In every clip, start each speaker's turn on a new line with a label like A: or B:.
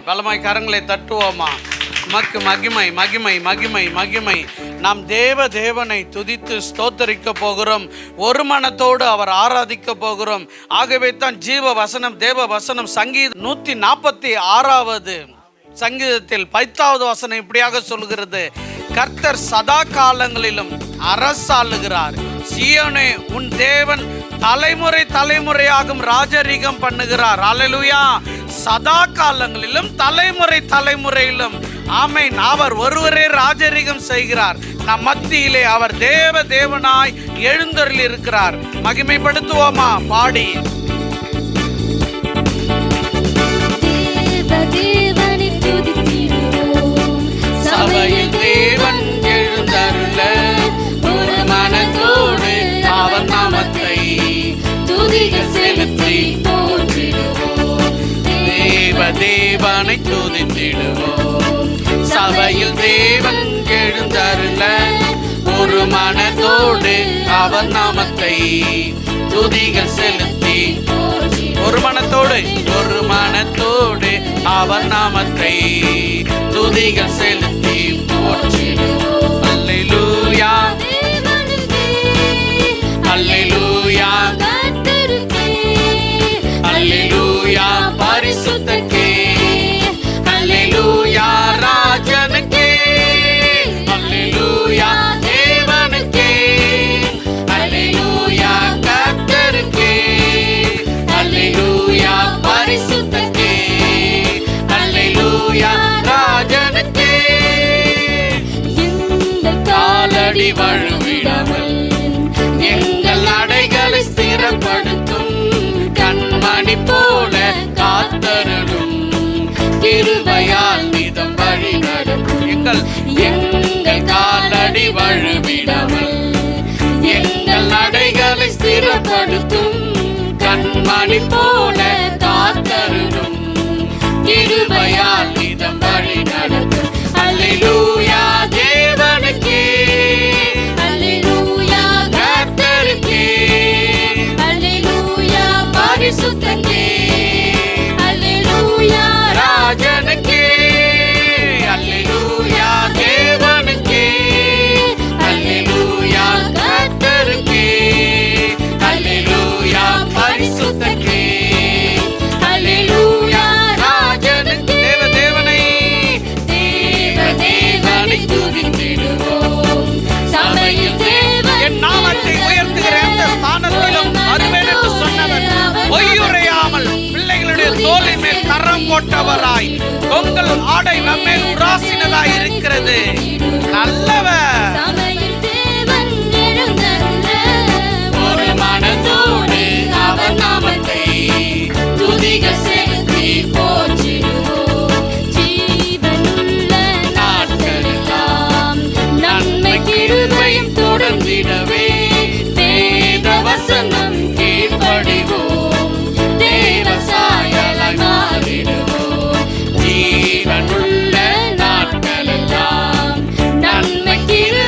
A: பலமாய் கரங்களை தட்டுவோமா? மக்கு மகிமை மகிமை மகிமை மகிமை. நாம் தேவனை துதித்து ஸ்தோத்தரிக்க போகிறோம். ஒரு மனத்தோடு அவர் ஆராதிக்க போகிறோம். ஆகவே தான் ஜீவ வசனம் தேவ வசனம் சங்கீதம் 146 சங்கீதத்தில் 10வது வசனம் இப்படியாக சொல்கிறது: கர்த்தர் சதா காலங்களிலும் அரசாளுகிறார். சீயோனே, உன் தேவன் தலைமுறை தலைமுறையாகும் ராஜரீகம் பண்ணுகிறார். அல்லேலூயா. சதா காலங்களிலும் தலைமுறை தலைமுறையிலும் ஆமென். அவர் ஒருவரே ராஜரீகம் செய்கிறார். நம் மத்தியிலே அவர் தேவனாய் எழுந்தருளி இருக்கிறார். மகிமைப்படுத்துவோமா பாடி? சபையில் தேவன் எழுந்தருள ஒரு மனத்தோடு அவர் நாமத்தை துதிகள் செலுத்தி போற்றிடுவோம். தேவனை துதித்திடுவோம். சபையில் தேவன் எழுந்தருள ஒரு மனத்தோடு அவர் நாமத்தை துதிகள் செலுத்தி ஒரு மனத்தோடு அவர் நாமத்தை துதிகள் செலுத்தி போற்றிடுவோம். அல்லேலூயா அல்லேலூயா அல்லேலூயா பரிசுத்தக்கே அல்லேலூயா ராஜனுக்கே அல்லேலூயா தேவனுக்கே அல்லேலூயா கர்த்தருக்கே அல்லேலூயா பரிசுத்தக்கே அல்லேலூயா ராஜனுக்கே. காலடி வழுவிடாமல் எங்கள் அடைகளை ஸ்திரப்படுத்தும் கண்மணி போல காத்தருளும் கிருபையால் நிதம் வழி நடத்தும். எங்கள் காலடி வழுவிடாமல் எங்கள் அடைகளை ஸ்திரப்படுத்தும் கண்மணி போல காத்தருளும் கிருபையால் நிதம் வழி நடத்தும். அல்லேலூயா தேவனுக்கே அல்லேலூயா கர்த்தருக்கே அல்லேலூயா பரிசுத்தக்கே அல்லேலூயா ராஜனுக்கே அல்லேலூயா தேவனுக்கே அல்லேலூயா கர்த்தருக்கே அல்லேலூயா பரிசுத்தக்கே அல்லேலூயா ராஜனுக்கே. தேவனை துதித்திடுவோம். சபையில் என் நாமத்தை உயர்த்துகிற எந்த ஸ்தானத்திலும் வருவேன் என்று சொன்னவர், பொய்யுரையாமல் பிள்ளைகளுடைய தோளின் மேல் கரம் போட்டவராய் உங்கள் ஆடை நம்மேல் உராசினதாய் இருக்கிறது. நல்லவர். ஒரு மனதோடு அவர் நாமத்தை துதிகள் செலுத்தி போற்றிடுவோம். ஜீவனுள்ள நாட்களெல்லாம் நன்மை கிருபையும் தொடர்ந்திடவே வேத வசனம் கீழ்ப்படிவோம். தேவ சாயலாய் மாறிடுவோம். ஜீவனுள்ள நாட்களெல்லாம் நன்மை கிருபை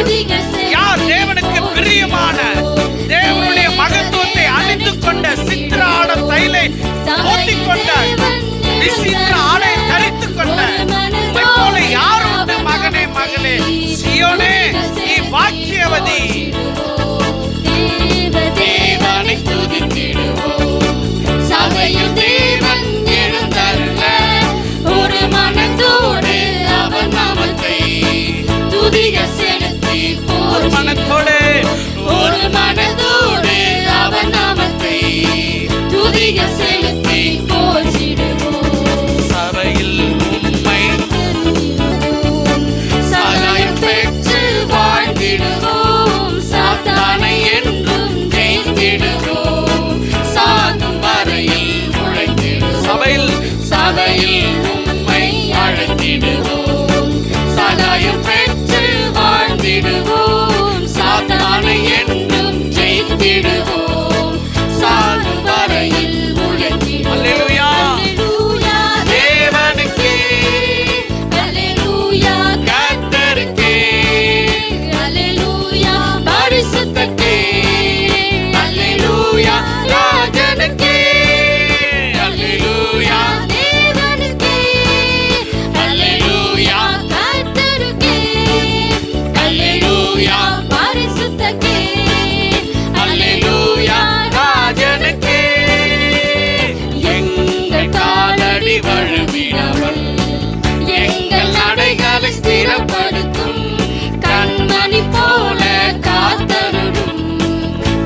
B: உள்ளவர்? யார் தேவனுக்கு பிரியமான தேவனுடைய மகத்துவத்தை அணிந்து கொண்ட சித்திராட தைலை போத்திக் கொண்ட விசித்திர ஆடை தரித்துக் கொண்ட போல யார் உண்டு? மகனே மகளே சீயோனே நீ பாக்கியவதி.
A: தேவனை துதித்திடுவோம், சபையில் தேவன் எழுந்தருள ஒரு மனத்தோடு அவர் நாமத்தை துதிக செலுத்தி
B: ஒரு மனத்தோடு
A: அவர் நாமத்தை துதிக செலுத்தி போற்றிடுவோம்.
B: சபையில் உண்மை
A: சகாயம் பெற்று வாழ்ந்திடுவோம், சாத்தானை என்றும் ஜெயித்திடுவோம், சாகும் வரையில் உழைத்திடுவோம். சபையில் உண்மை அழைத்திடுவோம், சகாயம் பெற்று வாழ்ந்திடுவோம், சாத்தானை என்றும் ஜெயித்திடுவோம், சாகும் வரையில் உழைத்திடுவோம்.
B: அல்லேலூயா.
A: அல்லேலூயா
B: தேவனுக்கே,
A: அல்லேலூயா
B: கர்த்தருக்கே,
A: அல்லேலூயா பரிசுத்தக்கே, அல்லேலூயா ராஜனுக்கே,
B: அல்லேலூயா.
A: தேவனுக்கே, அல்லேலூயா கர்த்தருக்கே, அல்லேலூயா பரிசுத்தக்கே,
B: அல்லேலூயா ராஜனுக்கே.
A: எங்கள் காலடி வழுவிடாமல் எங்கள் நடைகளை ஸ்திரப்படுத்தும், கண்மணி போல காத்தருளும்,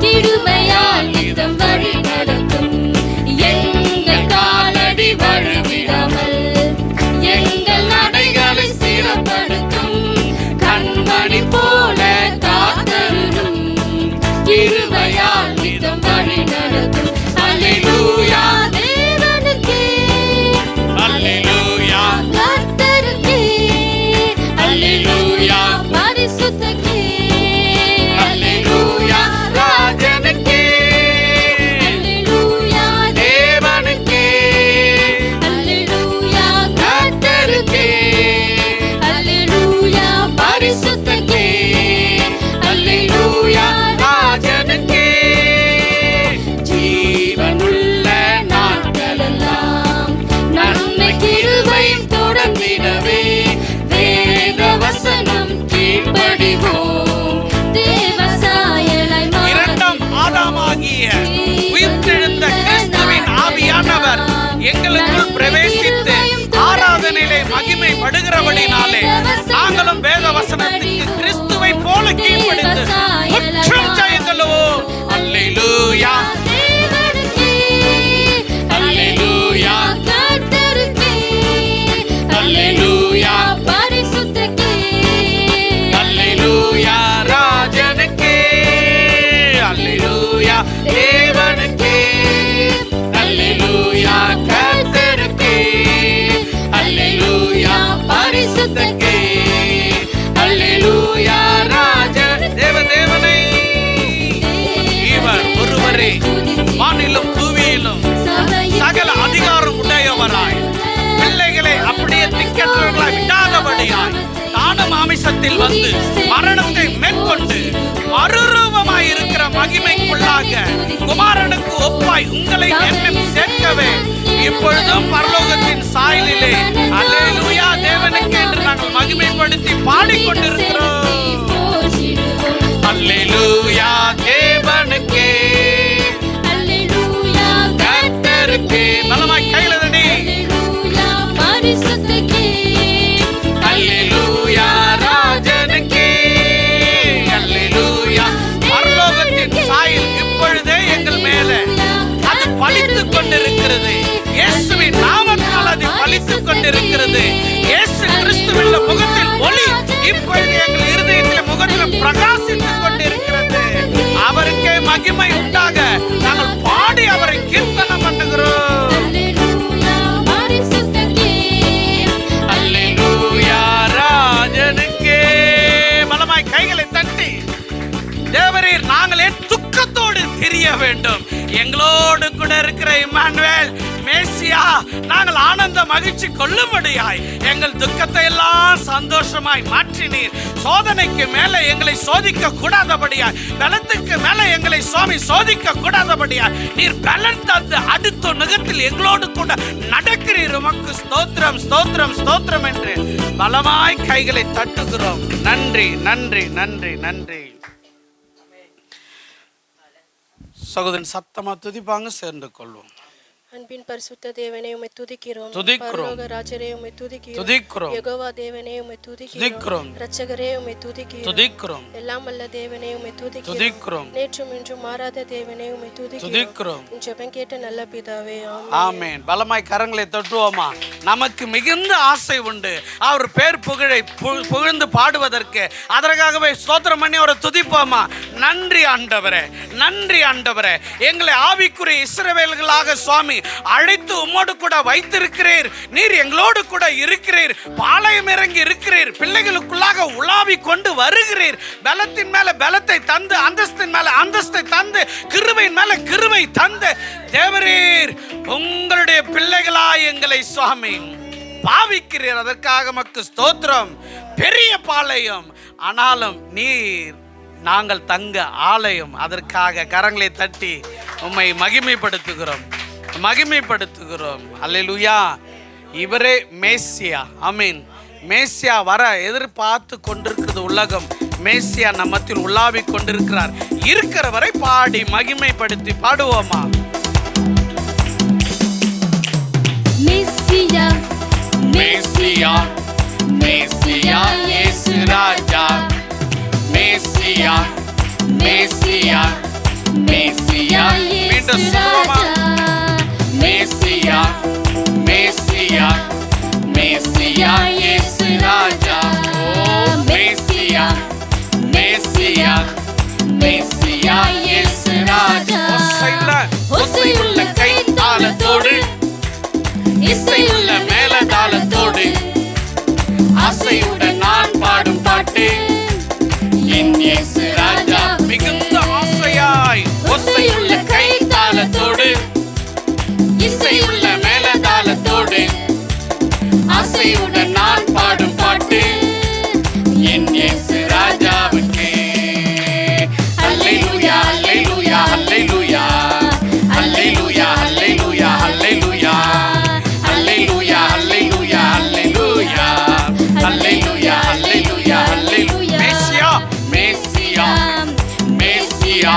A: கிருபையால் நித்தம் வழி நடத்தும். எங்கள் காலடி வழுவிடாமல் எங்கள் நடைகளை ஸ்திரப்படுத்தும், கண்மணி போல காத்தருளும், கிருபையால் நித்தம் வழி நடத்தும். அல்லேலூயா தேவனுக்கே,
B: அல்லேலூயா.
A: கர்த்தருக்கே, அல்லேலூயா பரிசுத்தக்கே,
B: அல்லேலூயா ராஜனுக்கே,
A: அல்லேலூயா
B: தேவனுக்கே,
A: அல்லேலூயா கர்த்தருக்கே, அல்லேலூயா பரிசுத்தக்கே, அல்லேலூயா
B: ராஜனுக்கே.
A: ஜீவனுள்ள நாட்களெல்லாம் நன்மை கிருபையும் தொடர்ந்திடவே வேத வசனம் கீழ்ப்படிவோம், தேவ சாயலாய்
B: இரண்டாம் ஆதாமாகிய உயிர்த்தெழுந்த கிறிஸ்துவின் ஆவியானவர் எங்களுக்குள் பிரவேசித்து ஆராதனையிலே மகிமைப்படுகிறபடினாலே நாங்களும் வேத வசனத்துக்கு கிறிஸ்துவை போல கீழ்ப்படிந்து முற்றும் ஜெயங்களுவோம். அல்லேலூயா.
A: தேவனுக்கே,
B: அல்லேலூயா.
A: கர்த்தருக்கே, அல்லேலூயா பரிசுத்தக்கே,
B: அல்லேலூயா ராஜனுக்கே, அல்லேலூயா தேவனுக்கே, அல்லேலூயா கர்த்தருக்கே, அல்லேலூயா பரிசுத்தக்கே, அல்லேலூயா ராஜ தேவனை. இவர் ஒருவரே வானிலும் பூமியிலும் சகல அதிகாரம் உடையவராய் பிள்ளைகளை அப்படியே திக்கற்றவர்களாய் விடாதபடியாய் தானும் மாமிசத்தில் வந்து மரணத்தை மேற்கொண்டு மறுரூபமாய் இருக்கிற மகிமைக்குள்ளாக குமாரனுக்கு ஒப்பாய் உங்களை என்னும் சேர்க்கவே இப்பொழுதும் பரலோகத்தின் சாயலிலே அல்லேலூயா தேவனுக்கு என்று நாங்கள் மகிமைப்படுத்தி பாடிக்கொண்டிருக்கிறோம். அல்லேலூயா தேவனுக்கே,
A: அல்லேலூயா
B: கர்த்தருக்கே. பலமாய் கையில தட்டி.
A: அல்லேலூயா பரிசுத்தக்கே,
B: அல்லேலூயா ராஜனுக்கே, அல்லேலூயா. பரலோகத்தின் சாயல் இப்பொழுதே எங்கள் மேலே அது பலித்துக் கொண்டிருக்கிறது. இயேசுவின் நாமத்தால் அது பலித்துக் கொண்டிருக்கிறது. இயேசு கிறிஸ்துவின் முகத்தில் ஒளி இப்பொழுது எங்கள் இருதயத்தில் முகத்தில் பிரகாசித்துக் கொண்டிருக்கிறது. அவருக்கே மகிமை உண்டாக நாங்கள் பாடி அவரை கீர்த்தனம் பண்ணுகிறோம்.
A: அல்லேலூயா பரிசுத்தக்கே,
B: அல்லேலூயா ராஜனுக்கே. பலமாய் கைகளை தட்டி தேவரீர் நாங்களே துக்கத்தோடு தெரிய வேண்டும். எங்களோடு கூட இருக்கிற இம்மானுவேல் மேசியா நாங்கள் ஆனந்த மகிழ்ச்சி கொள்ளும்படியாய் எங்கள் துக்கத்தை எல்லாம் சந்தோஷமாய் மாற்றினீர். சோதனைக்கு மேல எங்களை சோதிக்க கூடாதபடியாய், பலத்துக்கு மேல எங்களை சுவாமி சோதிக்க கூடாதபடியாய் நீர் பலன் தந்து அடுத்த நுகத்தில் எங்களோடு கூட நடக்கிறீர். உமக்கு ஸ்தோத்திரம் ஸ்தோத்திரம் ஸ்தோத்திரம் என்று பலமாய் கைகளை தட்டுகிறோம். நன்றி நன்றி நன்றி நன்றி. சகோதரன் சத்தமா துதிப்பாங்க, சேர்ந்து கொள்வோம்.
C: அன்பின் பரிசுத்த தேவனே உம்மை துதிக்கிறோம்.
B: துதிக்கிறோம்.
C: ராஜரே உம்மை துதிக்கிறோம்.
B: துதிக்கிறோம்.
C: யெகோவா தேவனே உம்மை துதிக்கிறோம்.
B: துதிக்கிறோம்.
C: இரட்சகரே உம்மை துதிக்கிறோம்.
B: துதிக்கிறோம்.
C: எல்லாம் வல்ல தேவனே உம்மை துதிக்கிறோம்.
B: துதிக்கிறோம்.
C: நேற்றும் இன்றும் மாறாத தேவனே உம்மை துதிக்கிறோம்.
B: துதிக்கிறோம்.
C: ஜெபம் கேட்ட நல்ல பிதாவே
B: ஆமென். பலமாய் கரங்களை தட்டுவோமா? நமக்கு மிகுந்த ஆசை உண்டு அவர் பேர் புகழ்ந்து பாடுவதற்கு. அதற்காகவே ஸ்தோத்திரம் பண்ணி அவரை துதிப்போமா? நன்றி ஆண்டவரே, நன்றி ஆண்டவரே. எங்களை ஆவிக்குரிய இஸ்ரவேலர்களாக சுவாமி அழைத்து உம்மோடு கூட வைத்திருக்கிறீர். நீர் எங்களோடு கூட இருக்கிறீர். பாளையம் இறங்கி இருக்கிறீர். பிள்ளைகளுக்குள்ளாக உலாவி கொண்டு வருகிறீர். பலத்தின் மேல பலத்தை தந்து, அந்தஸ்தின் மேல அந்தஸ்தை தந்து, கிருபையின் மேல கிருபை தந்து தேவரீர் உங்களுடைய பிள்ளைகளாய் எங்களை சுவாமி பாவிக்கிறீர். அதற்காக மக்கு ஸ்தோத்திரம். பெரிய பாளையம், ஆனாலும் நீர் நாங்கள் தங்க ஆலயம். அதற்காக கரங்களை தட்டி உம்மை மகிமைப்படுத்துகிறோம், மகிமைப்படுத்துகிறோம். அல்லேலூயா. இவரே மேசியா. ஆமீன். மேசியா வர எதிர்பார்த்து கொண்டிருக்கிறது உலகம். மேசியா நம்மத்தில் உலாவி கொண்டிருக்கிறார். இருக்கிற வரை பாடி மகிமைப்படுத்தி பாடுவோமா?
A: மேசியா
B: மேசியா மேசியா இயேசு ராஜா. மேசியா மேசியா மேசியா. மீண்டும் சொல்லுவோமா? மேசியா மேசியா மேசியா இயேசு ராஜா. ஓ மேசியா மேசியா மேசியா இயேசு ராஜா. ஒசையுள்ள கை தாளத்தோடு, இசையுள்ள மேல தாளத்தோடு, ஆசையுடன் நான் பாடும் பாட்டு என் இயேசு ராஜா. மிகுந்த ஆசையாய் ஒசையுள்ள கை தாளத்தோடு, இசையுள்ள மேல தாளத்தோடு, ஆசையுடன் நான் பாடும் பாட்டு என் இயேசு ராஜாவுக்கே. அல்லேலூயா அல்லேலூயா அல்லேலூயா அல்லேலூயா அல்லேலூயா அல்லேலூயா அல்லேலூயா அல்லேலூயா அல்லேலூயா அல்லேலூயா அல்லேலூயா அல்லேலூயா. மேசியா மேசியா மேசியா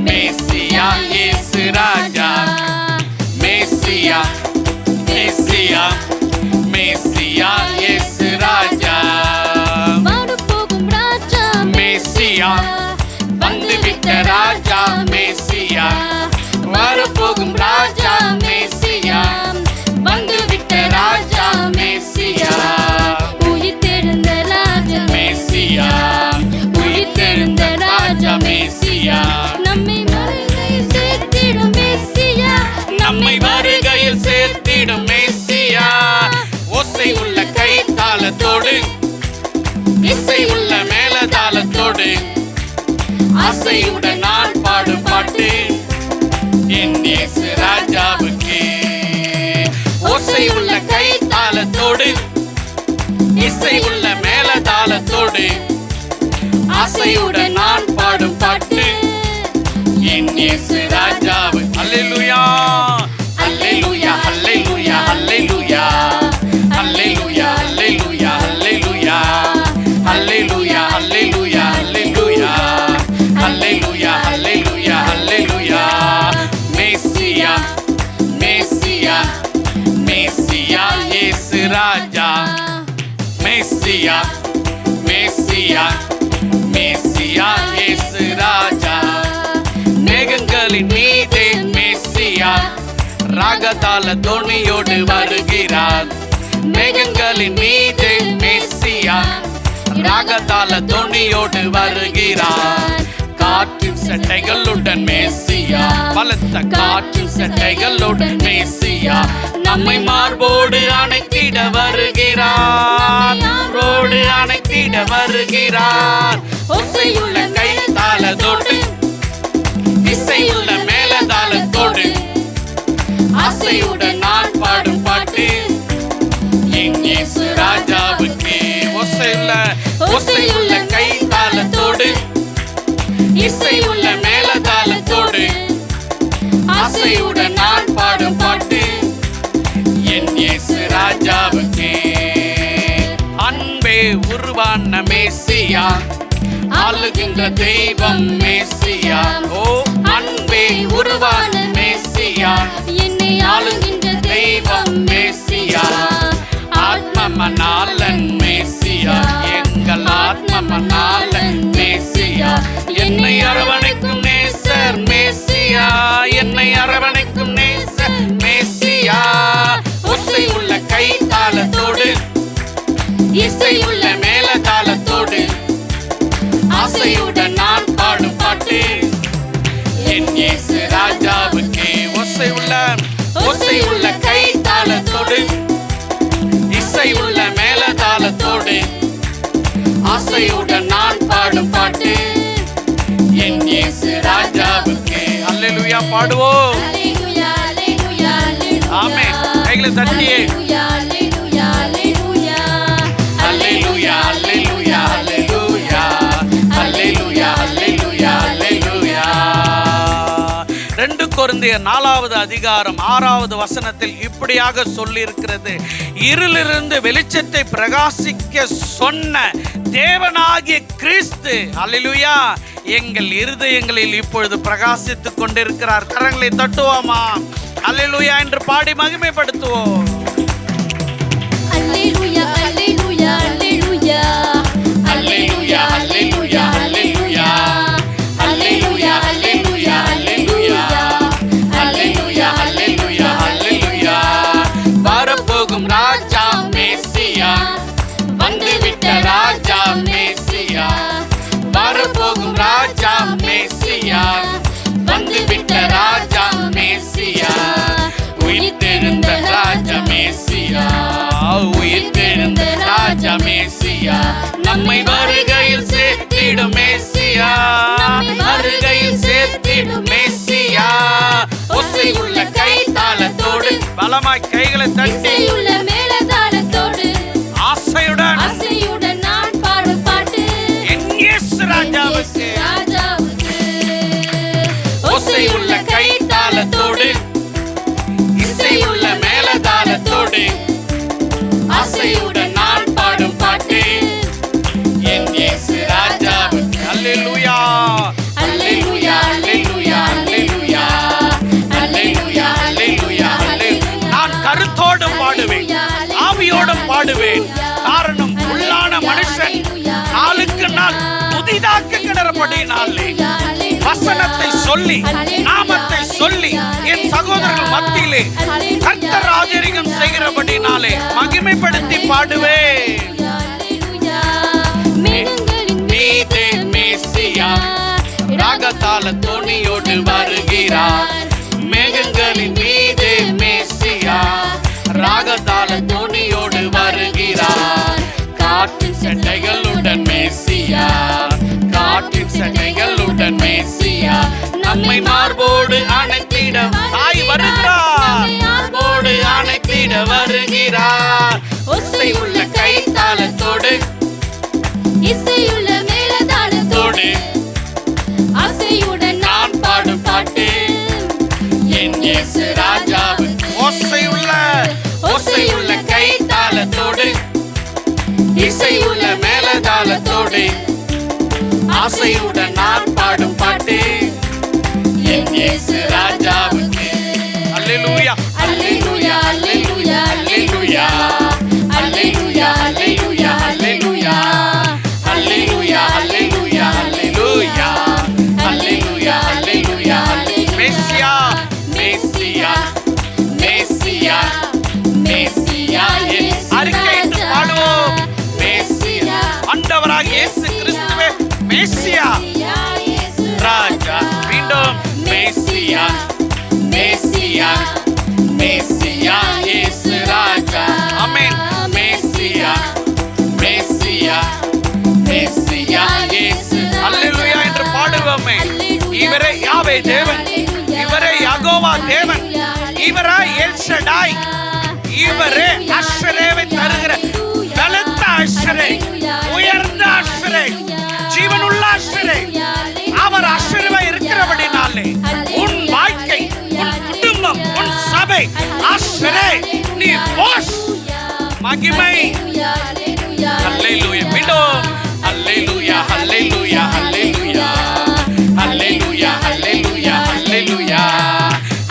B: மேசியா இயேசு ராஜா. மேசியா மேசியா மேசியா இயேசு ராஜா.
A: வரப்போகும் ராஜா
B: மேசியா வந்துவிட்ட ராஜா. மேசியா வரப்போகும் ராஜா. மேசியா வந்துவிட்ட ராஜா. மேசியா
A: உயிர்த்தெழுந்த ராஜா.
B: மேசியா உயிர்த்தெழுந்த ராஜா. மேசியா
A: நம்மை வருகையில் சேர்த்திடும் மேசியா.
B: நம்மை வருகையில் சேர்த்திடும் மேசியா. ஓசை உள்ள கை தாளத்தோடு, இசை உள்ள மேல தாளத்தோடு, ஆசையுடன் நான் பாடும் பாட்டு என் இயேசு ராஜாவுக்கே. ஓசை உள்ள கை தாளத்தோடு, இசை உள்ள மேல தாளத்தோடு, ஆசையுடன் நான் பாடும் பாட்டு என் இயேசு ராஜாவுக்கு. அல்லேலூயா அல்லேலூயா அல்லேலூயா அல்லேலூயா அல்லேலூயா அல்லேலூயா அல்லேலூயா அல்லேலூயா அல்லேலூயா அல்லேலூயா அல்லேலூயா அல்லேலூயா அல்லேலூயா. மேசியா மேசியா மேசியா இயேசு ராஜா. மேசியா மேசியா மேசியா இயேசு ராஜா. மேகங்களின் மீதே மேசியா ராகதால தோணியோடு வருகிறார். மேகங்களின் மீதே மேசியா ராகதால தோணியோடு வருகிறார். காற்றின் சட்டைகளுடன் மேசியா, பலத்த காற்றின் சட்டைகளுடன் மேசியா நம்மை மார்போடு அணைத்திட வருகிறார். மார்போடு அணைத்திட வருகிறார். ஒசையுள்ள கை தாளத்தோடு, இசையுள்ள மேல தாளத்தோடு, ஆசையுடன் ஓசையுள்ள கை தாளத்தோடு, இசையுள்ள மேளதாளத்தோடு, ஆசையுடன் நான் பாடும் பாட்டு என் இயேசு ராஜாவுக்கே. அன்பே உருவான மேசியா, ஆளுகின்ற தெய்வம் மேசியா. ஓ அன்பே உருவான மேசியா,
A: என்னை ஆளுகின்ற
B: தெய்வம் மேசியா. ஆத்மமனாலன் மேசியா, எங்கள் ஆத்மமனாலன் மேசியா. என்னை அரவணைக்கும் நேசர் மேசியா, என்னை அரவணைக்கும் நேசர் மேசியா. ஓசையுள்ள கை தாளத்தோடு, இசையுள்ள மேளதாளத்தோடு, ஆசையுடன் நான் பாடும் பாட்டு என் இயேசு ராஜாவுக்கே. ஓசையுள்ள கை தாளத்தோடு, இசையுள்ள மேளதாளத்தோடு, ஆசையுடன் நான் பாடும் பாட்டு என் இயேசு ராஜாவுக்கே. அல்லேலூயா பாடுவோம்.
A: அல்லேலூயா அல்லேலூயா அல்லேலூயா.
B: ஆமென். கைகளை தட்டியே
A: அல்லேலூயா அல்லேலூயா அல்லேலூயா.
B: அல்லேலூயா அல்லேலூயா அல்லேலூயா அல்லேலூயா அல்லேலூயா அல்லேலூயா. 2 கொரிந்தியர் 4வது அதிகாரம் 6வது வசனத்தில் இப்படியாக சொல்லி இருக்கிறது. இருளிலிருந்து வெளிச்சத்தை பிரகாசிக்க சொன்ன தேவனாகிய கிறிஸ்து, அல்லேலூயா, எங்கள் இருதயங்களில் இப்பொழுது பிரகாசித்துக் கொண்டிருக்கிறார். கரங்களை தட்டுவோமா? அல்லேலூயா என்று பாடி மகிமைப்படுத்துவோம்.
A: அல்லேலூயா அல்லேலூயா அல்லேலூயா.
B: அல்லேலூயா அல்லேலூயா அல்லேலூயா அல்லேலூயா அல்லேலூயா அல்லேலூயா அல்லேலூயா அல்லேலூயா அல்லேலூயா. வரப்போகும் ராஜா மேசியா, வந்துவிட்ட ராஜா மேசியா. வரப்போகும் ராஜா மேசியா, வந்துவிட்ட ராஜா மேசியா. உயிர்த்தெழுந்த ராஜா மேசியா, உயிர்த்தெழுந்த ராஜா மேசியா. நம்மை வருகையில் சேர்த்திடும் மேசியா, வருகையில் சேர்த்திடும் மேசியா. ஓசையுள்ள கை தாளத்தோடு, பலமாய் கைகளை தட்டி,
A: இசையுள்ள மேளதாளத்தோடு,
B: ஆசையுடன்
A: ஆசையுடன் நான் பாடும் பாட்டு
B: என் இயேசு ராஜாவுக்கு.
A: ராஜாவுக்கு.
B: ஓசையுள்ள கை தாளத்தோடு, இசையுள்ள மேளதாளத்தோடு, ஆசையுடன் நான் பாடும் பாட்டு என் இயேசு ராஜாவுக்கு. அல்லேலூயா அல்லேலூயா அல்லேலூயா அல்லேலூயா அல்லேலூயா அல்லேலூயா அல்லேலூயா. நான் கருத்தோடு பாடுவேன், ஆவியோடும் பாடுவேன். காரணம் உள்ளான மனுஷன் நாளுக்கு நாள் புதிதாக்குகிறபடினாலே வசனத்தை சொல்லி, நாமத்தை சொல்லி என் சகோதரர்கள் மத்தியிலே கர்த்தர் ராஜரிகம் செய்கிறபடினாலே மகிமைப்படுத்தி பாடுவேன். மீதே மேசியா, ராகதாள தொனியோடு வருகிறார். மேகங்களின் மீதே மேசியா, ராகதாள தொனியோடு வருகிறார். காற்றின் சட்டைகளுடன் மேசியா, காற்றின் சட்டைகளுடன் மேசியா. நம்மை மார்போடு அணைத்திட தாய் வருகிறார், மார்போடு அணைத்திட வருகிறார். ஓசையுள்ள கை தாளத்தோடு,
A: இசையுள்ள மேளதாளத்தோடு, ஆசையுடன்
B: நான் பாடும் பாட்டு என் இயேசு ராஜாவுக்கு. ஓசையுள்ள கை தாளத்தோடு, இசையுள்ள மேளதாளத்தோடு, ஆசையுடன் நான் பாடும் பாட்டு என் இயேசு ராஜாவுக்கு. அல்லேலூயா அல்லேலூயா அல்லேலூயா அல்லேலூயா அல்லேலூயா அல்லேலூயா அல்லேலூயா அல்லேலூயா அல்லேலூயா அல்லேலூயா அல்லேலூயா அல்லேலூயா. மேசியா மேசியா மேசியா மேசியா. அறிக்கையிட்டு பாடுவோம். மேசியா, ஆண்டவராக இயேசு கிறிஸ்துவே மேசியா ராஜா. மீண்டும் மேசியா மேசியா மேசியா இயேசு ராஜா. ஆமென். மேசியா மேசியா மேசியா இயேசு. அல்லேலூயா என்று பாடுவோமே. இவரே யாவே தேவன், இவரே யெகோவா தேவன், இவரே எல் ஷடாய், இவரே அஷ்ரேவை தருகிற பலத்த அஷ்ரே, உயர்ந்த அஷ்ரே. ஆசிரே, ஜீவனுள்ள ஆசிரே. அவர் ஆசிரியமா இருக்கிறபடினாலே உன் வாழ்க்கை, உன் குடும்பம், உன் சபை ஆசிரே. நீ போஸ் மகிமை. அல்லேலூயா. மீண்டும் அல்லேலூயா, அல்லேலூயா, அல்லேலூயா, அல்லேலூயா, அல்லேலூயா, அல்லேலூயா,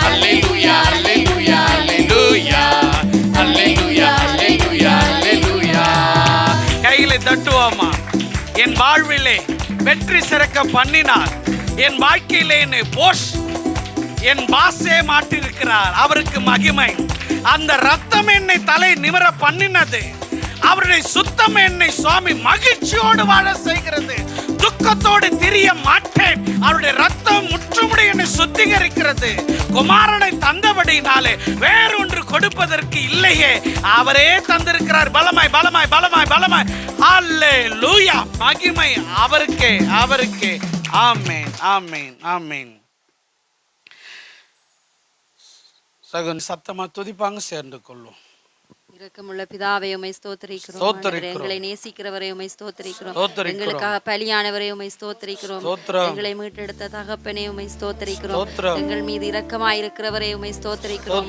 B: அல்லேலூயா, அல்லேலூயா, அல்லேலூயா, அல்லேலூயா, அல்லேலூயா, அல்லேலூயா. கைகளை தட்டுவோமா? என் வாழ்விலே வெற்றி சிறக்க பண்ணினார். என் வாழ்க்கையிலே என்னை போஸ் என் பாசே மாட்டிருக்கிறார். அவருக்கு மகிமை. அந்த ரத்தம் என்னை தலை நிமிர பண்ணினது. அவருடைய சுத்தம் என்னை சுவாமி மகிழ்ச்சியோடு வாழ செய்கிறது. துக்கத்தோடு திரிய மாட்டேன். அவருடைய ரத்தம் முற்றுமுடி என்னை சுத்திகரிக்கிறது. குமாரனை தந்தபடினாலே வேறொன்று கொடுப்பதற்கு இல்லையே, அவரே தந்திருக்கிறார். பலமாய் பலமாய் பலமாய் பலமாய். அல்லேலூயா. மகிமை அவருக்கே, அவருக்கே. ஆமென், ஆமென், ஆமென். சகன் சத்தமா துதிப்பாங்க, சேர்ந்து கொள்ளும்.
D: இரக்கமுள்ள பிதாவே உம்மை ஸ்தோத்திரிக்கிறோம். எங்களை நேசிக்கிறவரை உம்மை ஸ்தோத்திரிக்கிறோம். எங்களுக்காக பலியானவரை உம்மை ஸ்தோத்திரிக்கிறோம். எங்களை மீட்டெடுத்த தகப்பனே உம்மை ஸ்தோத்திரிக்கிறோம். எங்கள் மீது இரக்கமாய் இருக்கிறவரை உம்மை ஸ்தோத்திரிக்கிறோம்.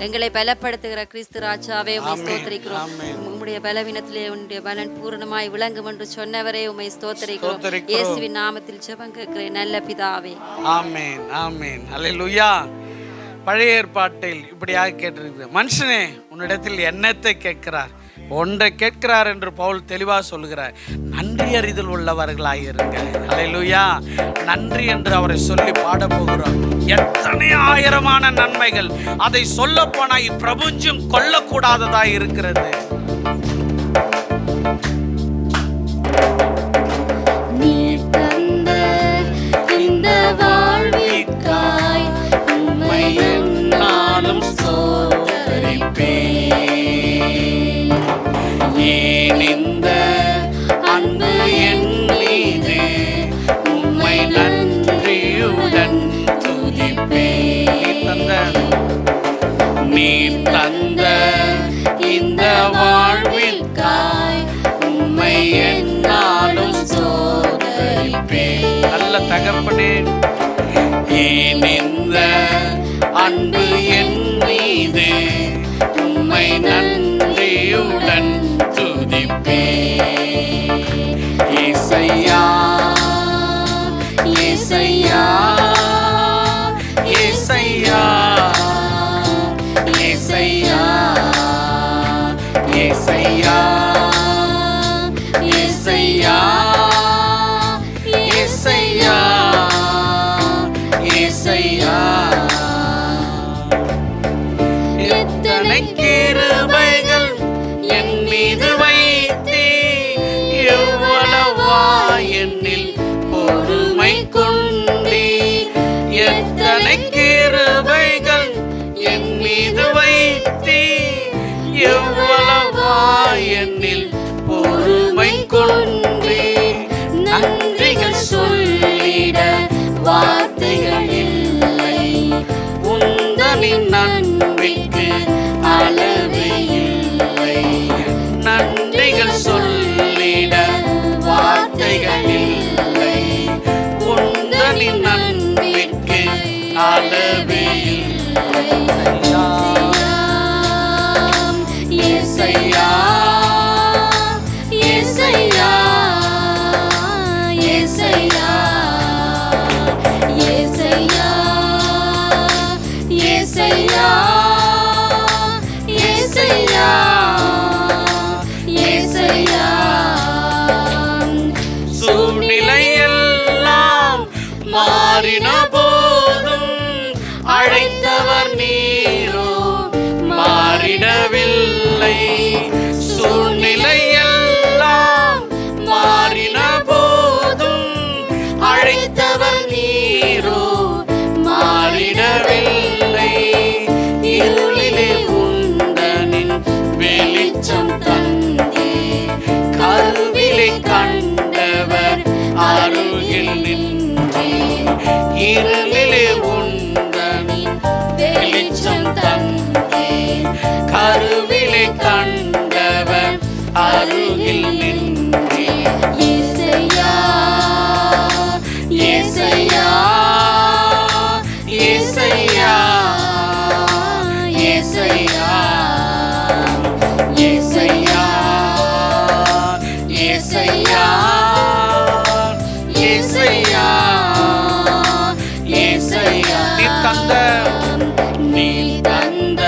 D: எங்களை பலப்படுத்துகிற கிறிஸ்து ராஜாவே உம்மை ஸ்தோத்திரிக்கிறோம். உம்முடைய பலவீனத்திலே உன்னுடைய பலன் பூரணமாய் விளங்கும் என்று சொன்னவரே உம்மை ஸ்தோத்திரிக்கிறோம். இயேசுவின் நாமத்தில் ஜெபம் கேட்கிறேன் நல்ல பிதாவே.
B: ஆமென், ஆமென். அல்லேலூயா. பழைய ஏற்பாட்டில் இப்படியாக கேட்டிருக்கிறது, மனுஷனே உன்னிடத்தில் என்னத்தை கேட்கிறார்? ஒன்றை கேட்கிறார் என்று பவுல் தெளிவாக சொல்கிறார். நன்றி அறிதல் உள்ளவர்களாயிருங்க. அல்லேலூயா. நன்றி என்று அவரை சொல்லி பாட போகிறோம். எத்தனை ஆயிரமான நன்மைகள், அதை சொல்ல போனா இப்பிரபஞ்சம் கொள்ளக்கூடாததா இருக்கிறது.
A: நீர் தந்த இந்த வாழ்விற்காய் உம்மை என்னாலும் ஸ்தோத்திரிப்பேன்.
B: ஏன் இந்த அன்பு என் மீது உம்மை நன்றியுடன் துதிப்பேன். நீர் தந்த இந்த வாழ்விற்காய் உம்மை என்னாலும் ஸ்தோத்திரிப்பேன். நல்ல தகப்பனே, ஏன் இந்த அன்பு என் மீது உம்மை நன்றியுடன் துதிப்பேன். இயேசையா, இயேசையா, இயேசையா, இயேசையா, இயேசையா, இயேசையா, இயேசையா, இயேசையா. எத்தனை கிருபைகள் என் மீது வைத்தீ, எவ்வளவா என்னில் பொறுமை கொண்டீ. எத்தனை கிருபைகள் என் மீது வைத்தீ, எவ்வளவா என்னில் பொறுமை கொண்டீ. நன்றிகள் சொல்லிட வார்த்தைகள் இல்லை, உந்தனின் நன்மைக்கு அளவே இல்லை. நன்றிகள் சொல்லிட வார்த்தைகள் இல்லை, உந்தனின் நன்மைக்கு அளவே இல்லை. இயேசையா, இயேசையா, இயேசையா, இயேசையா, இயேசையா, இயேசையா, இயேசையா. சூழ்நிலை எல்லாம் மாறின போதும் அழைத்தவர் நீரோ மாறிடவில்லை. சூழ்நிலை எல்லாம் மாறின போதும் அழைத்தவர் நீரோ மாறிடவில்லை. இருளிலே உந்தனின் வெளிச்சம் தந்தே, கருவிலே கண்டவர் அருகில் நின்றே. இருளிலே உந்தனின் வெளிச்சம் தந்தே, கருவிலே கண்டவர் அருகில் நின்றே. ஏசையா ஏசையா நீ தந்த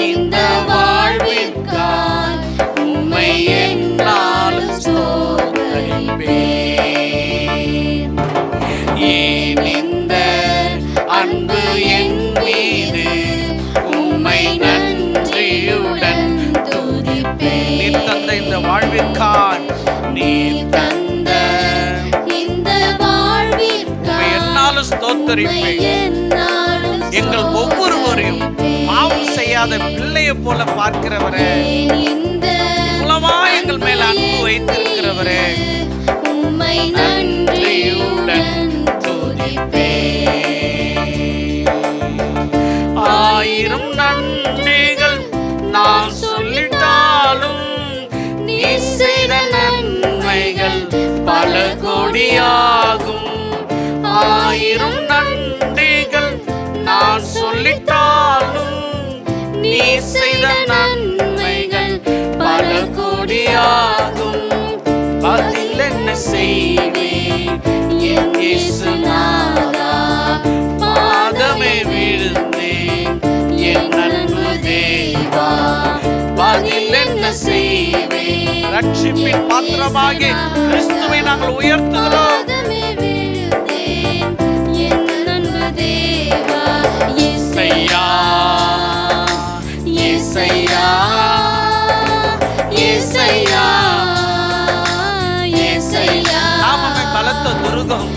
B: இந்த வாழ்விற்காய் உம்மை என்னாலும் ஸ்தோத்திரிப்பேன். ஏன் இந்த அன்பு என் மீது உம்மை நன்றியுடன் துதிப்பேன். நீ தந்த இந்த வாழ்விற்காய் நீ தந்த இந்த வாழ்விற்காய் என்னாலும் ஸ்தோத்திரிப்பேன். எங்கள் ஒவ்வொருவரையும் பாவம் செய்யாத பிள்ளையை போல பார்க்கிறவரே, மூலமா எங்கள் மேல அன்பு வைத்திருக்கிறவரே, உம்மை நன்றியுடன் துதிப்பேன். ஆயிரம் நன்றிகள் நான் சொல்லிட்டாலும் நீ செய்த நன்மைகள் பல கோடியாகும். ஆயிரம் நன்றிகள் நான் சொல்லிட்டாலும் நீ செய்த நன்மைகள் பல கோடியாகும். பதில் என்ன செய்வேன் என் இயேசுநாதா, பாதமே விழுந்தேன் என் அன்பு தேவா. பதில் என்ன செய்வேன்? ரட்சிப்பின் பாத்திரமாகி கிறிஸ்துவை நாங்கள் உயர்த்துகிறோம். ஏசையா ஏசையா ஏசையா ஏசையா நாமமே பலத்த துருகம்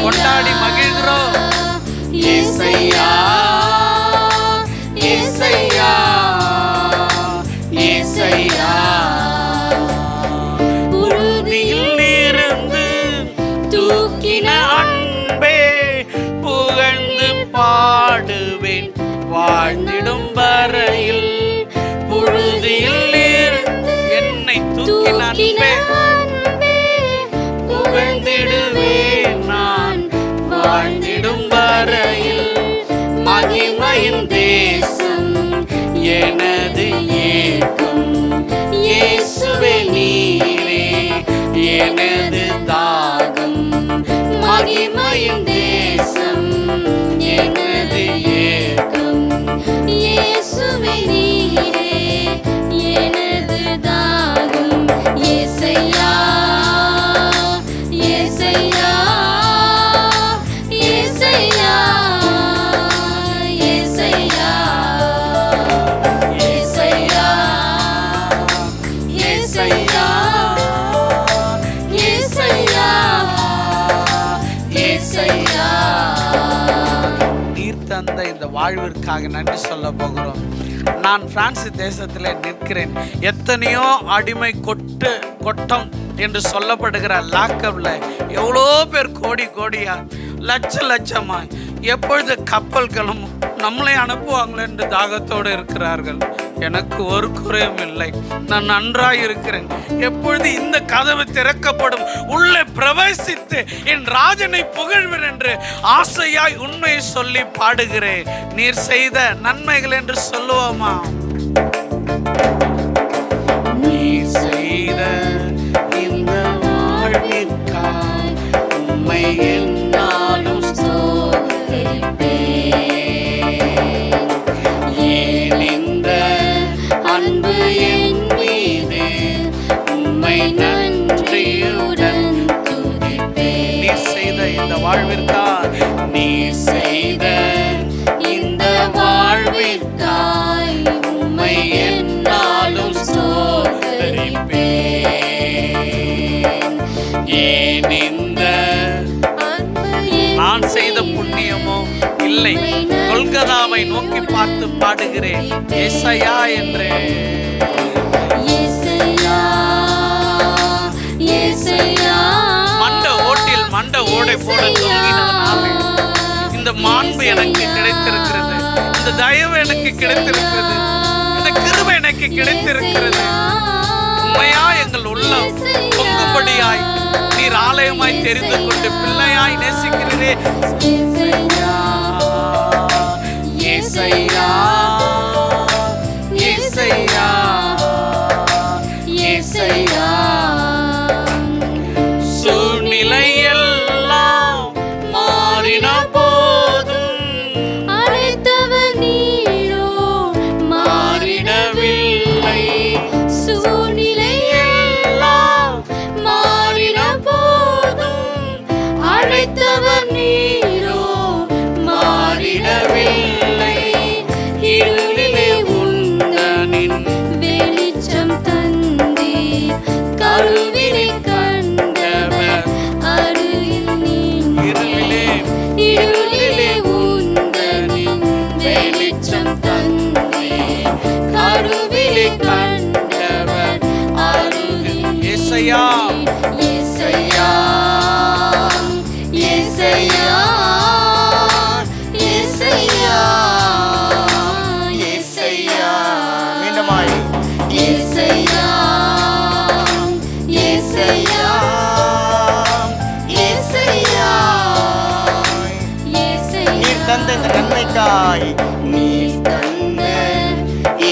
B: கொண்டாடி மகிழ்கிறோம். ஏசையா ஏசையா ஏசையா புழுதியில் இருந்து தூக்கின அன்பே புகழ்ந்து பாடுவேன் வாழ்ந்திடும் வரையில். புழுதியில் இருந்து என்னை தூக்கின அன்பே புகழ்ந்திடுவேன் நான் வாழ்ந்திடும் வரையில். மகிமையின் தேசம் எனது ஏக்கம், இயேசுவே நீரே எனது தாகம். மகிமையின் தேசம் எனது ஏக்கம், இயேசுவே நீரே எனது தாகம். ஏசையா ஏசையா ஏசையா ஏசையா ஏசையா ஏசையா ஏசையா ஏசையா. நீர் தந்த இந்த வாழ்விற்காக நன்றி சொல்ல போகிறோம். நான் பிரான்ஸ் தேசத்தில் நிற்கிறேன். எத்தனையோ அடிமை கொட்டம் என்று சொல்லப்படுகிற லாக்கப்ல எவ்வளோ பேர் கோடி கோடியா லட்சமாய் எப்பொழுது கப்பல்களும் நம்மளை அனுப்புவாங்களே என்று தாகத்தோடு இருக்கிறார்கள். எனக்கு ஒரு குறையும் இல்லை, நான் நன்றாய் இருக்கிறேன். எப்பொழுது இந்த கதவு திறக்கப்படும் உள்ளே பிரவேசித்து என் ராஜனை புகழ்வேன் என்று ஆசையாய் உண்மையை சொல்லி பாடுகிறேன். நீர் செய்த நன்மைகள் என்று சொல்லுவோமா? நீர் செய்த இந்த வாழ்விற்காய் உம்மை என்னாலும் ஸ்தோத்திரிப்பேன். ஏன் இந்த அன்பு என் மீது உம்மை நன்றியுடன் துதிப்பேன். நீர் செய்த இந்த வாழ்விற்காய் நீர் செய்த இந்த வாழ்விற்காய் உம்மை என்னாலும் ஸ்தோத்திரிப்பேன். ஏன் இந்த நான் செய்த புண்ணியமோ இல்லை, கொல்கதாவை நோக்கி பார்த்து பாடுகிறேன் ஏசையா என்றே. மண்ட ஓடை போல தொங்கினதுனாலே இந்த மாண்பு எனக்கு கிடைத்திருக்கிறது, இந்த தயவு எனக்கு கிடைத்திருக்கிறது, இந்த கிருபை எனக்கு கிடைத்திருக்கிறது. உண்மையா எங்கள் உள்ளம் பொங்கும்படியாய் நீர் ஆலயமாய் தெரிந்து கொண்டு பிள்ளையாய் நேசிக்கிறீரே. ஏசையா ஏசையா ஏசையா. சூழ்நிலை
A: வந்தவர் நீரோ மாறிடவில்லை. இருளிலே உந்தனின் வெளிச்சம் தந்தீர். கருவினை கண்டவர் அருகில் நின்றீர். இருளிலே உந்தனின் வெளிச்சம் தந்தீர். கருவினை கண்டவர் அருகில்
B: ஏசையா
A: ஏசையா ஏசையா ஏசையா ஏசையா
E: மீண்டுமாய்
A: ஏசையா ஏசையா ஏசையா
E: நீர் தந்த இந்த நன்மைக்காய்
A: நீர் தந்த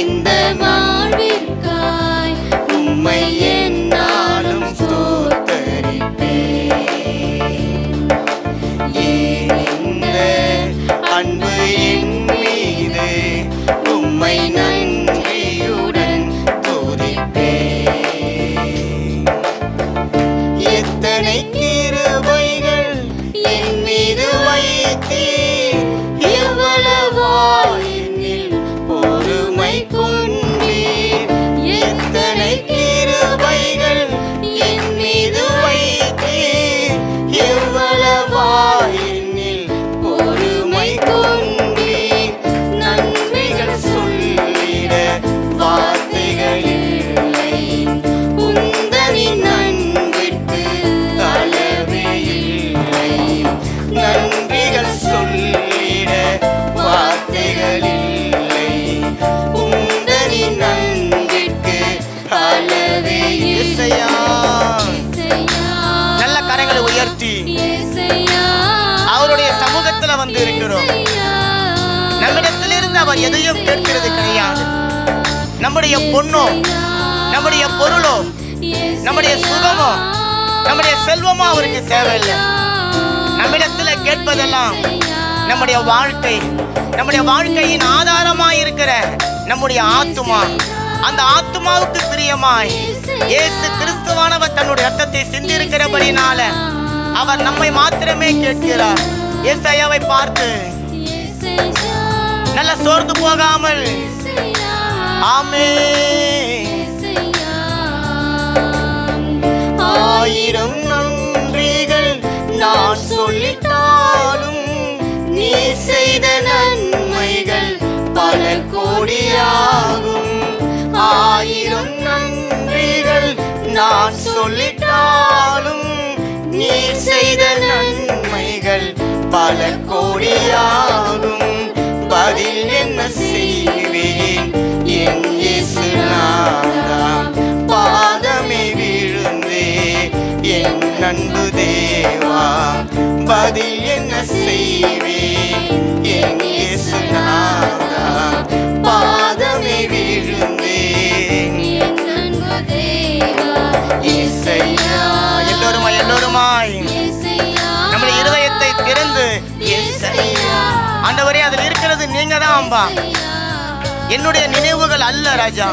A: இந்த வாழ்விற்காய் உம்மை என்னாலும் ஸ்தோத்தரிப்பேன்.
E: இந்த அன்பு என் மீது உம்மை நன்றியுடன் துதிப்பேன். எத்தனை கிருபைகள் என் மீது வைத்தீர். எவ்வளவோ என்னில் பொறுமை கொண்டீர். எத்தனை கிருபைகள் என் மீது வைத்தீர். எவ்வளவோ என்னில் பொறுமை கொண்டீர். நன்மைகள் சொல்லிட வார்த்தைகள் இல்லை. உந்தனின் அன்பிற்கு அளவே இல்லை. நன்றிகள் சொல்லிட வார்த்தைகள் இல்லை. உந்தனின் அன்பிற்கு அளவே இசையா. நல்ல கரங்களை உயர்த்தி அவருடைய சமூகத்துல வந்து இருக்கிறோம். நம்மிடத்திலிருந்து அவர் எதையும் கேட்கிறது கிடையாது. நம்முடைய பொண்ணோ, நம்முடைய பொருளோ, நம்முடைய சுகமோ, நம்முடைய செல்வமோ அவருக்கு தேவையில்லை. நம்மிடத்துல கேட்பதெல்லாம் நம்முடைய வாழ்க்கை, நம்முடைய வாழ்க்கையின் ஆதாரமாய் இருக்கிற நம்முடைய ஆத்துமா. அந்த ஆத்துமாவுக்கு பிரியமாய் இயேசு கிறிஸ்துவானவர் தன்னுடைய ரத்தத்தை சிந்திருக்கிறபடினால அவர் நம்மை மாத்திரமே கேட்கிறார். ஏசாயாவை பார்த்து நல்ல சோர்ந்து போகாமல் ஆமென். ஆயிரம் நன்றிகள் நான் சொல்லிட்டாலும் நீ செய்த நன்மைகள் பல கோடியாகும். ஆயிரம் நன்றிகள் நான் சொல்லிட்டாலும் நீ செய்த நன்மைகள் பல கோடியாகும். பதில் என்ன செய்வேன் என் இயேசுநாதா. பாதமே விழுந்தே என் அன்பு தேவா. பதில் என்ன செய்வேன் என் இயேசுநாதா. பாதமே விழுந்தேன்
A: என் அன்பு தேவா.
E: இசையா. எல்லோருமாய் எல்லோருமாய் நம்முடைய இருதயத்தை திறந்து இசையா. ஆண்டவரே, அதில் இருக்கிறது நீங்க தான் அம்பா. என்னுடைய நினைவுகள் அல்ல ராஜா,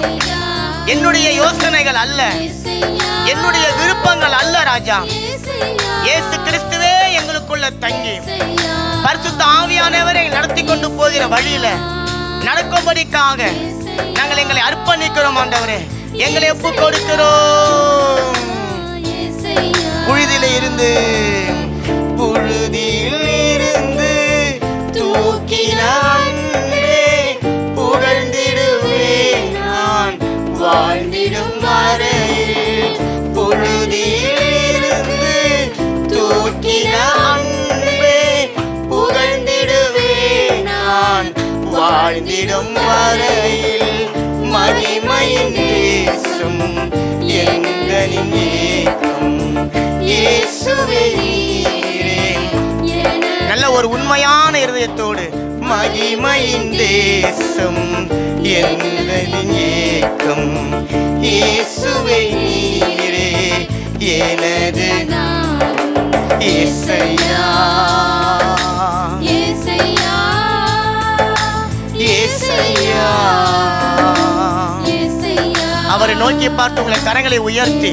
E: என்னுடைய யோசனைகள் அல்ல, என்னுடைய விருப்பங்கள் அல்ல ராஜா. இயேசு கிறிஸ்துவே எங்களுக்குள்ள தங்கி பரிசுத்த ஆவியானவரை நடத்தி கொண்டு போகிற வழியில நடக்கும்படிக்காக நாங்கள் எங்களை அர்ப்பணிக்கிறோம். ஆண்டவரே, எங்களை ஒப்பு கொடுக்கிறோம். புழுதியில இருந்து தூக்கினான் புகழ்ந்திடுவேன் நான் வாழ்ந்திடும் வரையில். புழுதியிலிருந்து தூக்கினான் புகழ்ந்திடுவேன் நான் வாழ்ந்திடும் வரையில். மகிமையின் தேசம் எங்களின் ஏக்கம் இயேசுவே நீரே. நல்ல ஒரு உண்மையான இருதயத்தோடு மகிமையின் தேசம் எங்களின் ஏக்கம் இயேசுவே நீரே எனது இயேசையா. இயேசையா அவரை நோக்கி பார்த்து உங்களை கரங்களை உயர்த்தி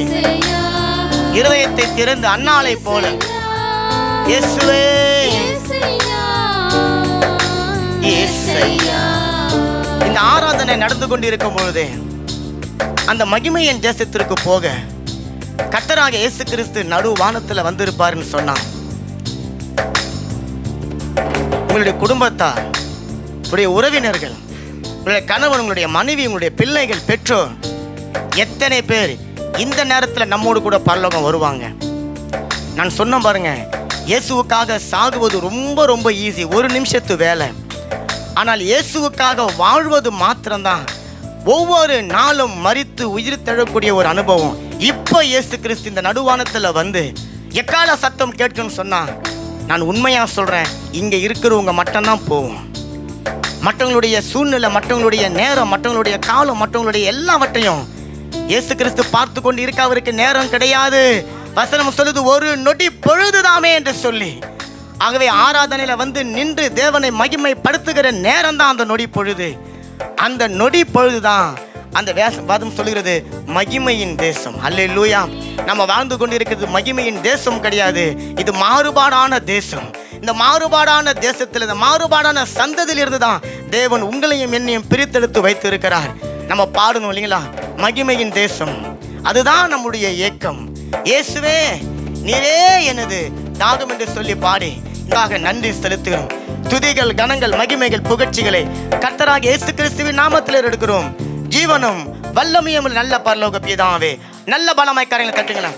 E: இருதயத்தை திறந்து அன்னாளை போல இயேசுவே
A: இயேசையா
E: இயேசையா. இந்த ஆராதனை நடந்து கொண்டிருக்கும் பொழுது அந்த மகிமையின் தேசத்திற்கு போக கர்த்தராகிய இயேசு கிறிஸ்து நடு வானத்துல வந்திருப்பாருன்னு சொன்னா, உங்களுடைய குடும்பத்தார், உங்களுடைய உறவினர்கள், உங்களுடைய கணவன், உங்களுடைய மனைவி, உங்களுடைய பிள்ளைகள், பெற்றோர் எத்தனை பேர் இந்த நேரத்தில் நம்மோடு கூட பரலோகம் வருவாங்க? நான் சொன்ன பாருங்க, இயேசுவுக்காக சாகுவது ரொம்ப ரொம்ப ஈஸி, ஒரு நிமிஷத்து வேலை. ஆனால் இயேசுவுக்காக வாழ்வது மாத்திரம்தான் ஒவ்வொரு நாளும் மரித்து உயிர் தழக்கூடிய ஒரு அனுபவம். இப்போ இயேசு கிறிஸ்து இந்த நடுவானத்தில் வந்து எக்கால சத்தம் கேட்குன்னு சொன்னா, நான் உண்மையாக சொல்கிறேன், இங்கே இருக்கிறவங்க மட்டும்தான் போவோம். மற்றவங்களுடைய சூழ்நிலை, மற்றவங்களுடைய நேரம், மற்றவங்களுடைய காலம், மற்றவங்களுடைய எல்லாவற்றையும் இயேசு கிறிஸ்து பார்த்து கொண்டு இருக்க அவருக்கு நேரம் கிடையாது. வசனம் சொல்லுது, ஒரு நொடி பொழுதுதாமே என்று சொல்லி. ஆகவே ஆராதனையில் வந்து நின்று தேவனை மகிமைப்படுத்துகிற நேரம் தான் அந்த நொடி பொழுது. அந்த நொடி பொழுதுதான் அந்த வேதம் சொல்லுகிறது மகிமையின் தேசம். அல்லேலூயா. நம்ம வாழ்ந்து கொண்டிருக்கிறது மகிமையின் தேசம் கிடையாது, இது மாறுபாடான தேசம். இந்த மாறுபாடான தேசத்தில், இந்த மாறுபாடான சந்ததியில் இருந்து தான் தேவன் உங்களையும் என்னையும் பிரித்தெடுத்து வைத்து இருக்கிறார். நம்ம பாடணும் இல்லைங்களா, மகிமையின் தேசம். அதுதான் நம்முடைய ஏக்கம். இயேசுவே நீரே எனது தாகம் என்று சொல்லி பாடி இதாக நன்றி செலுத்துகிறோம். துதிகள், கணங்கள், மகிமைகள், புகழ்ச்சிகளை கர்த்தராகிய இயேசு கிறிஸ்துவின் நாமத்தில் எடுக்கிறோம். ஜீவனும் வல்லமையும் நல்ல பரலோக பிதாவே, நல்ல பலமாய் கரங்களை தட்டுங்களா.